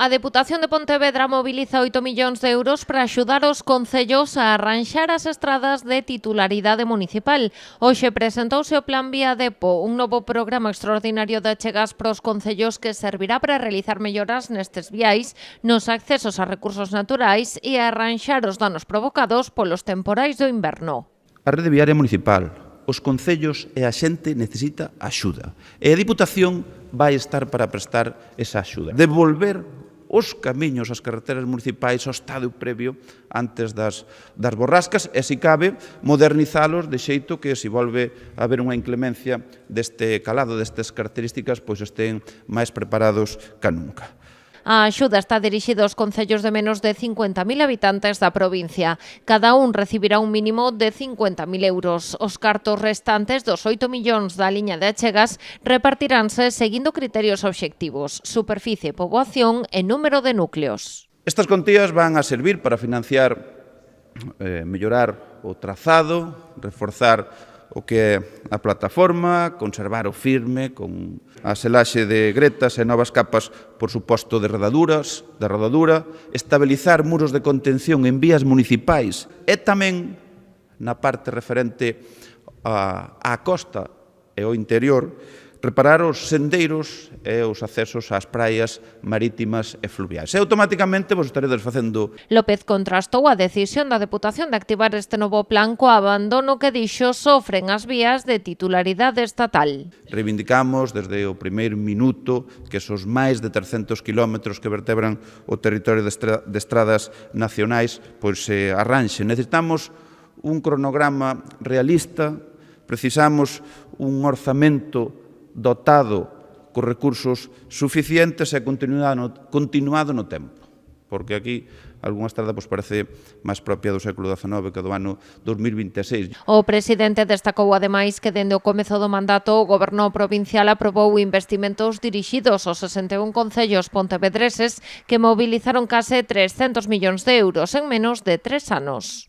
A Deputación de Pontevedra mobiliza 8 millóns de euros para axudar os concellos a arranxar as estradas de titularidade municipal. Hoxe presentouse o Plan Vía Depo, un novo programa extraordinario de achegas para os concellos que servirá para realizar melloras nestes viais, nos accesos a recursos naturais e a arranxar os danos provocados polos temporais do inverno. A rede viaria municipal, os concellos e a xente necesita axuda. E a Diputación vai estar para prestar esa axuda. Devolver os camiños, as carreteras municipais ao estado previo antes das borrascas e, se cabe, modernizalos de xeito que, se volve a haber unha inclemencia deste calado, destas características, pois estén máis preparados ca nunca. A axuda está dirixida aos concellos de menos de 50.000 habitantes da provincia. Cada un recibirá un mínimo de 50.000 euros. Os cartos restantes dos 8 millóns da liña de achegas repartiránse seguindo criterios obxectivos: superficie, poboación e número de núcleos. Estas contías van a servir para financiar, mellorar o trazado, reforzar o que é a plataforma, conservar o firme con a selaxe de gretas e novas capas, por suposto, de rodadura, estabilizar muros de contención en vías municipais e tamén na parte referente á costa e ao interior, reparar os sendeiros e os accesos ás praias marítimas e fluviais. E automáticamente vos estaredes facendo. López contrastou a decisión da Deputación de activar este novo plan co abandono que dixo sofren as vías de titularidade estatal. Reivindicamos desde o primeiro minuto que esos máis de 300 kilómetros que vertebran o territorio de estradas nacionais pois se arranxen. Necesitamos un cronograma realista, precisamos un orzamento dotado con recursos suficientes e continuado no tempo. Porque aquí algunha estrada parece máis propia do século XIX que do ano 2026. O presidente destacou ademais que dende o comezo do mandato o Goberno provincial aprobou investimentos dirixidos aos 61 concellos pontevedreses que mobilizaron case 300 millóns de euros en menos de 3 anos.